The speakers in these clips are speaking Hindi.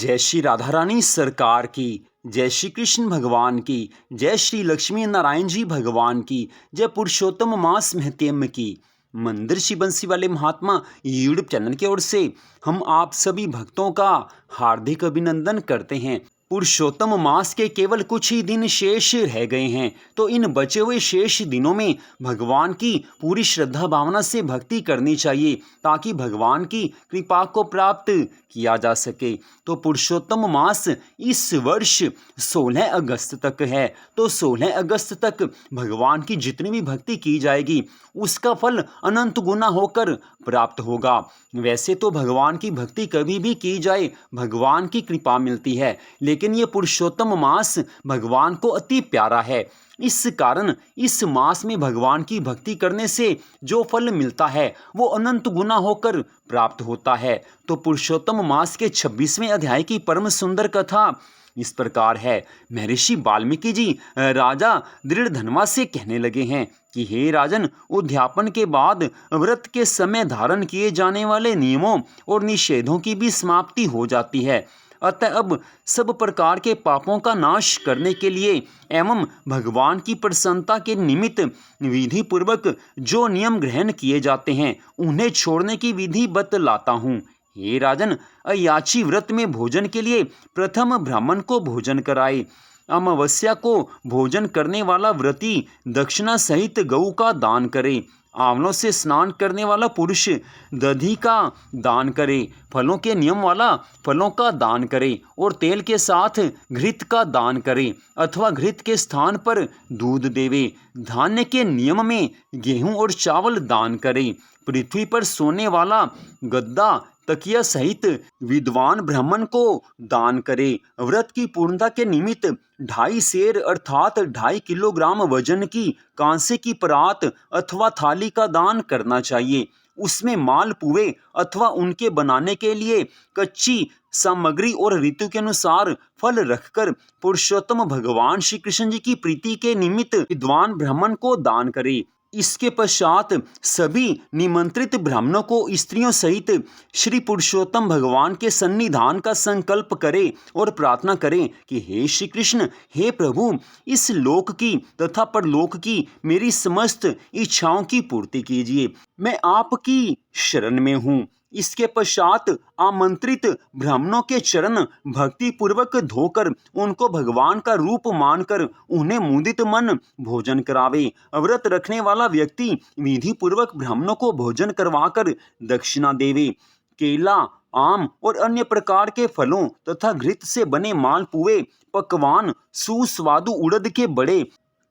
जय श्री राधा रानी सरकार की, जय श्री कृष्ण भगवान की, जय श्री लक्ष्मी नारायण जी भगवान की, जय पुरुषोत्तम मास महत्यम की। मंदिर श्री बंसी वाले महात्मा यूट्यूब चैनल की ओर से हम आप सभी भक्तों का हार्दिक अभिनंदन करते हैं। पुरुषोत्तम मास के केवल कुछ ही दिन शेष रह गए हैं, तो इन बचे हुए शेष दिनों में भगवान की पूरी श्रद्धा भावना से भक्ति करनी चाहिए ताकि भगवान की कृपा को प्राप्त किया जा सके। तो पुरुषोत्तम मास इस वर्ष 16 अगस्त तक है, तो 16 अगस्त तक भगवान की जितनी भी भक्ति की जाएगी उसका फल अनंत गुना होकर प्राप्त होगा। वैसे तो भगवान की भक्ति कभी भी की जाए भगवान की कृपा मिलती है, लेकिन ये पुरुषोत्तम मास भगवान को अति प्यारा है। इस कारण इस मास में भगवान की भक्ति करने से जो फल मिलता है वो अनंत गुना होकर प्राप्त होता है। तो पुरुषोत्तम मास के 26वें अध्याय की परम सुंदर कथा इस प्रकार है। महर्षि वाल्मीकि जी राजा दृढ़धनवा से कहने लगे हैं कि हे राजन, उद्यापन के बाद व्रत के समय धारण किए जाने वाले नियमों और निषेधों की भी समाप्ति हो जाती है। अतः अब सब प्रकार के पापों का नाश करने के लिए एवं भगवान की प्रसन्नता के निमित्त विधि पूर्वक जो नियम ग्रहण किए जाते हैं उन्हें छोड़ने की विधि बतलाता हूँ। हे राजन, अयाची व्रत में भोजन के लिए प्रथम ब्राह्मण को भोजन कराए। अमावस्या को भोजन करने वाला व्रती दक्षिणा सहित गऊ का दान करे। आंवलों से स्नान करने वाला पुरुष दधी का दान करे। फलों के नियम वाला फलों का दान करे और तेल के साथ घृत का दान करे अथवा घृत के स्थान पर दूध देवे। धान्य के नियम में गेहूं और चावल दान करे। पृथ्वी पर सोने वाला गद्दा तकिया सहित विद्वान ब्राह्मण को दान करे। व्रत की पूर्णता के निमित्त 2.5 सेर अर्थात 2.5 किलोग्राम वजन की कांसे की परात अथवा थाली का दान करना चाहिए। उसमें मालपुए अथवा उनके बनाने के लिए कच्ची सामग्री और ऋतु के अनुसार फल रखकर पुरुषोत्तम भगवान श्री कृष्ण जी की प्रीति के निमित्त विद्वान ब्राह्मण को दान करे। इसके पश्चात सभी निमंत्रित ब्राह्मणों को स्त्रियों सहित श्री पुरुषोत्तम भगवान के सन्निधान का संकल्प करे और प्रार्थना करें कि हे श्री कृष्ण, हे प्रभु, इस लोक की तथा परलोक की मेरी समस्त इच्छाओं की पूर्ति कीजिए। मैं आपकी शरण में हूँ। इसके पश्चात आमंत्रित ब्राह्मणों के चरण भक्ति पूर्वक धोकर उनको भगवान का रूप मानकर उन्हें मुदित मन भोजन करावे। व्रत रखने वाला व्यक्ति विधि पूर्वक ब्राह्मणों को भोजन करवाकर दक्षिणा देवे। केला, आम और अन्य प्रकार के फलों तथा घृत से बने मालपुए, पकवान, सुस्वादु उड़द के बड़े,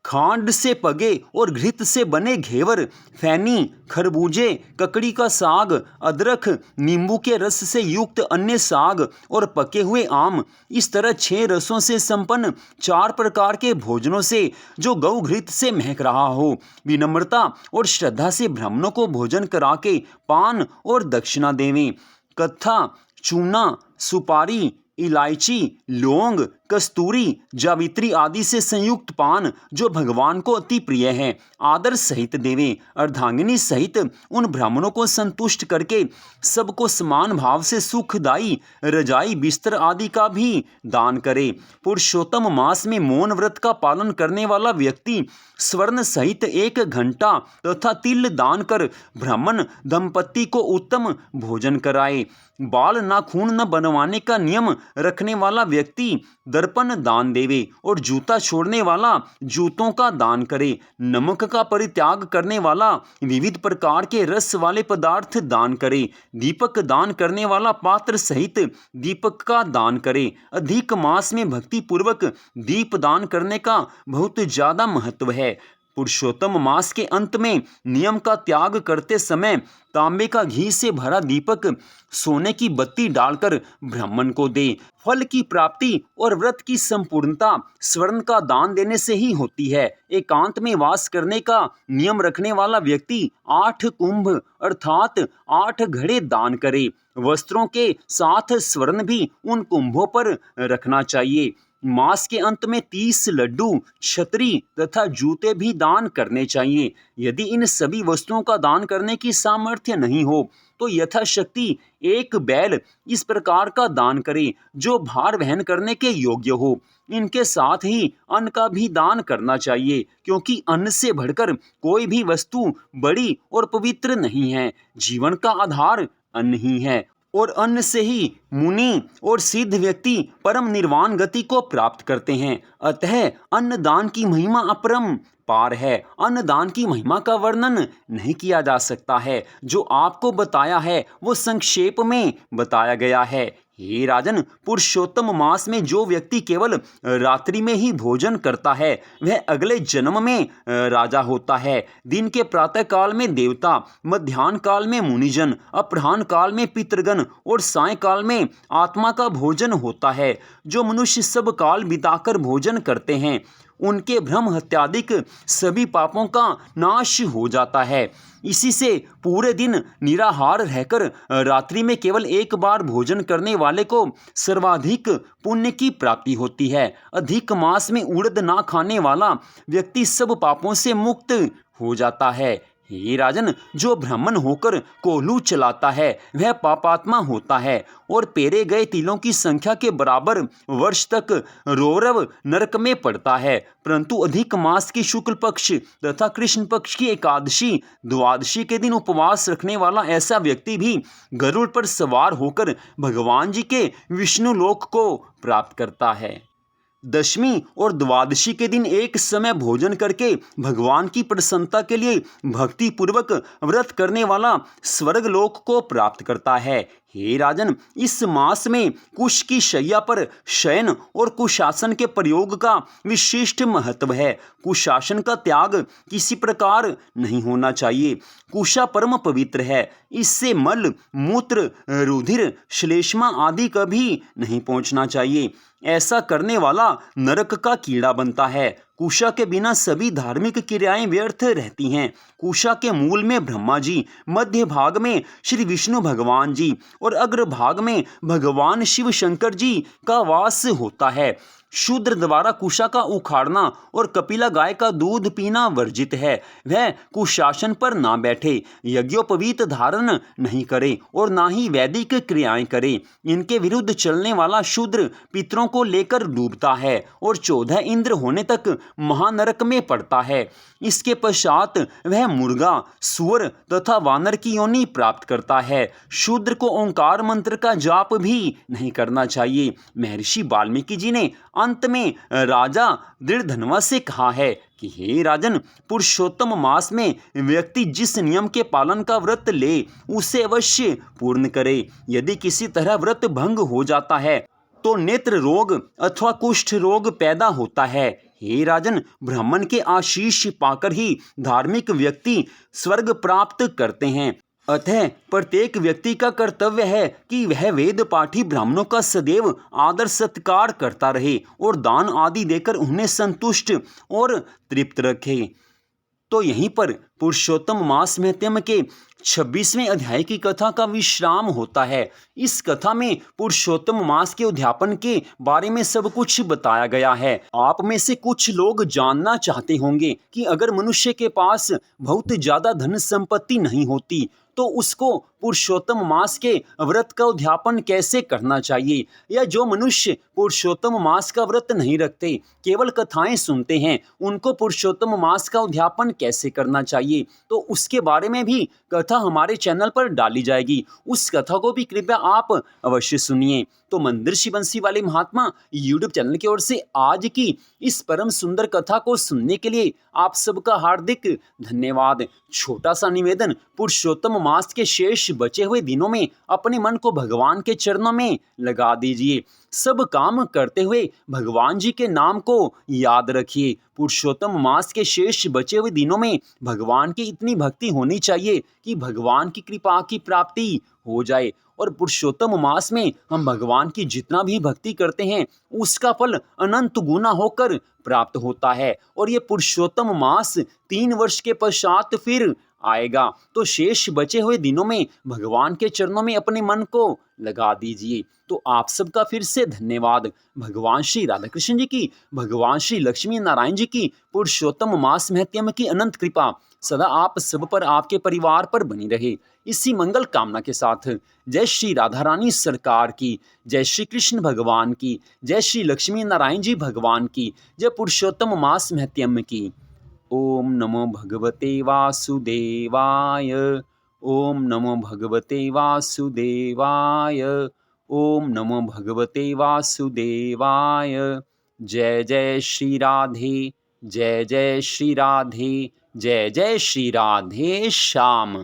खांड से पगे और घृत से बने घेवर, फैनी, खरबूजे, ककड़ी का साग, अदरक, नींबू के रस से युक्त अन्य साग और पके हुए आम, इस तरह 6 रसों से संपन्न 4 प्रकार के भोजनों से जो गौ घृत से महक रहा हो, विनम्रता और श्रद्धा से ब्राह्मणों को भोजन करा के पान और दक्षिणा देवें। कत्था, चूना, सुपारी, इलायची, लौंग, कस्तूरी, जावित्री आदि से संयुक्त पान जो भगवान को अति प्रिय है आदर सहित देवें। अर्धांगिनी सहित उन ब्राह्मणों को संतुष्ट करके सबको समान भाव से सुखदायी रजाई, बिस्तर आदि का भी दान करे। पुरुषोत्तम मास में मौन व्रत का पालन करने वाला व्यक्ति स्वर्ण सहित 1 घंटा तथा तिल दान कर ब्राह्मण दंपत्ति को उत्तम भोजन कराए। बाल नाखून न बनवाने का नियम रखने वाला व्यक्ति दर्पण दान देवे और जूता छोड़ने वाला जूतों का दान करे। नमक का परित्याग करने वाला विविध प्रकार के रस वाले पदार्थ दान करे। दीपक दान करने वाला पात्र सहित दीपक का दान करे। अधिक मास में भक्ति पूर्वक दीप दान करने का बहुत ज्यादा महत्व है। पुरुषोत्तम मास के अंत में नियम का त्याग करते समय तांबे का घी से भरा दीपक सोने की बत्ती डालकर ब्राह्मण को दे। फल की प्राप्ति और व्रत की संपूर्णता स्वर्ण का दान देने से ही होती है। एकांत में वास करने का नियम रखने वाला व्यक्ति 8 कुंभ अर्थात 8 घड़े दान करे। वस्त्रों के साथ स्वर्ण भी उन कुंभों पर रखना चाहिए। मास के अंत में 30 लड्डू, छतरी तथा जूते भी दान करने चाहिए। यदि इन सभी वस्तुओं का दान करने की सामर्थ्य नहीं हो तो यथाशक्ति एक बैल इस प्रकार का दान करें जो भार वहन करने के योग्य हो। इनके साथ ही अन्न का भी दान करना चाहिए, क्योंकि अन्न से बढ़कर कोई भी वस्तु बड़ी और पवित्र नहीं है। जीवन का आधार अन्न ही है, और अन्न से ही मुनि और सिद्ध व्यक्ति परम निर्वाण गति को प्राप्त करते हैं। अतः अन्नदान की महिमा अपरम पार है। अन्नदान की महिमा का वर्णन नहीं किया जा सकता है। जो आपको बताया है वो संक्षेप में बताया गया है। हे राजन, पुरुषोत्तम मास में जो व्यक्ति केवल रात्रि में ही भोजन करता है वह अगले जन्म में राजा होता है। दिन के प्रातः काल में देवता, मध्याह्न काल में मुनिजन, अपराह्न काल में पितृगण और साय काल में आत्मा का भोजन होता है। जो मनुष्य सब काल बिताकर भोजन करते हैं उनके भ्रम हत्यादिक सभी पापों का नाश हो जाता है। इसी से पूरे दिन निराहार रहकर रात्रि में केवल एक बार भोजन करने वाले को सर्वाधिक पुण्य की प्राप्ति होती है। अधिक मास में उड़द ना खाने वाला व्यक्ति सब पापों से मुक्त हो जाता है। हे राजन, जो ब्राह्मण होकर कोल्हू चलाता है वह पापात्मा होता है और पेरे गए तिलों की संख्या के बराबर वर्ष तक रौरव नरक में पड़ता है। परंतु अधिक मास की शुक्ल पक्ष तथा कृष्ण पक्ष की एकादशी द्वादशी के दिन उपवास रखने वाला ऐसा व्यक्ति भी गरुड़ पर सवार होकर भगवान जी के विष्णु लोक को प्राप्त करता है। दशमी और द्वादशी के दिन एक समय भोजन करके भगवान की प्रसन्नता के लिए भक्ति पूर्वक व्रत करने वाला स्वर्ग लोक को प्राप्त करता है। हे राजन, इस मास में कुश की शैया पर शयन और कुशासन के प्रयोग का विशिष्ट महत्व है। कुशासन का त्याग किसी प्रकार नहीं होना चाहिए। कुशा परम पवित्र है। इससे मल, मूत्र, रुधिर, श्लेष्मा आदि कभी नहीं पहुंचना चाहिए। ऐसा करने वाला नरक का कीड़ा बनता है। कुशा के बिना सभी धार्मिक क्रियाएं व्यर्थ रहती हैं। कुशा के मूल में ब्रह्मा जी, मध्य भाग में श्री विष्णु भगवान जी और अग्र भाग में भगवान शिव शंकर जी का वास होता है। शूद्र द्वारा कुशा का उखाड़ना और कपिला गाय का दूध पीना वर्जित है। वह कुशासन पर ना बैठे, यज्ञोपवीत धारण नहीं करे और ना ही वैदिक क्रियाएं करे। इनके विरुद्ध चलने वाला शूद्र पितरों को लेकर डूबता है और 14 इंद्र होने तक महानरक में पड़ता है। इसके पश्चात वह मुर्गा, सुअर तथा वानर की योनि प्राप्त करता है। शूद्र को ओंकार मंत्र का जाप भी नहीं करना चाहिए। महर्षि वाल्मीकि जी ने अंत में राजा दृढ़धनवा से कहा है कि हे राजन, पुरुषोत्तम मास में व्यक्ति जिस नियम के पालन का व्रत ले उसे अवश्य पूर्ण करे। यदि किसी तरह व्रत भंग हो जाता है तो नेत्र रोग अथवा कुष्ठ रोग पैदा होता है। हे राजन, ब्राह्मण के आशीष पाकर ही धार्मिक व्यक्ति स्वर्ग प्राप्त करते हैं। अतः प्रत्येक व्यक्ति का कर्तव्य है कि वह वेद पाठी ब्राह्मणों का सदैव आदर सत्कार करता रहे और दान आदि देकर उन्हें संतुष्ट और तृप्त रखे। तो यहीं पर पुरुषोत्तम मास महत्म के 26वें अध्याय की कथा का विश्राम होता है। इस कथा में पुरुषोत्तम मास के उद्यापन के बारे में सब कुछ बताया गया है। आप में से कुछ लोग जानना चाहते होंगे कि अगर मनुष्य के पास बहुत ज्यादा धन संपत्ति नहीं होती तो उसको पुरुषोत्तम मास के व्रत का उद्यापन कैसे करना चाहिए, या जो मनुष्य पुरुषोत्तम मास का व्रत नहीं रखते, केवल कथाएं सुनते हैं, उनको पुरुषोत्तम मास का उद्यापन कैसे करना चाहिए। तो उसके बारे में भी कथा हमारे चैनल पर डाली जाएगी। उस कथा को भी कृपया आप अवश्य सुनिए। तो मंदिर बंसी वाले महात्मा यूट्यूब चैनल की ओर से आज की इस परम सुंदर कथा को सुनने के लिए आप सबका हार्दिक धन्यवाद। छोटा सा निवेदन, पुरुषोत्तम मास के शेष बचे हुए दिनों में अपने मन को भगवान के चरणों में लगा दीजिए। सब काम करते हुए भगवान जी के नाम को याद रखिए। पुरुषोत्तम मास के शेष बचे हुए दिनों में भगवान की इतनी भक्ति होनी चाहिए कि भगवान की कृपा की प्राप्ति हो जाए। और पुरुषोत्तम मास में हम भगवान की जितना भी भक्ति करते हैं उसका फल अनंत गुना होकर प्राप्त होता है। और ये पुरुषोत्तम मास 3 वर्ष के पश्चात फिर आएगा तो शेष बचे हुए दिनों में भगवान के चरणों में अपने मन को लगा दीजिए। तो आप सबका फिर से धन्यवाद। भगवान श्री राधा कृष्ण जी की, भगवान श्री लक्ष्मी नारायण जी की, पुरुषोत्तम मास महत्म की अनंत कृपा सदा आप सब पर, आपके परिवार पर बनी रहे। इसी मंगल कामना के साथ जय श्री राधा रानी सरकार की, जय श्री कृष्ण भगवान की, जय श्री लक्ष्मी नारायण जी भगवान की, जय पुरुषोत्तम मास महत्म की। ओम नमो भगवते वासुदेवाय। ओम नमो भगवते वासुदेवाय। ओम नमो भगवते वासुदेवाय। जय जय श्री राधे, जय जय श्री राधे, जय जय श्री राधे श्याम।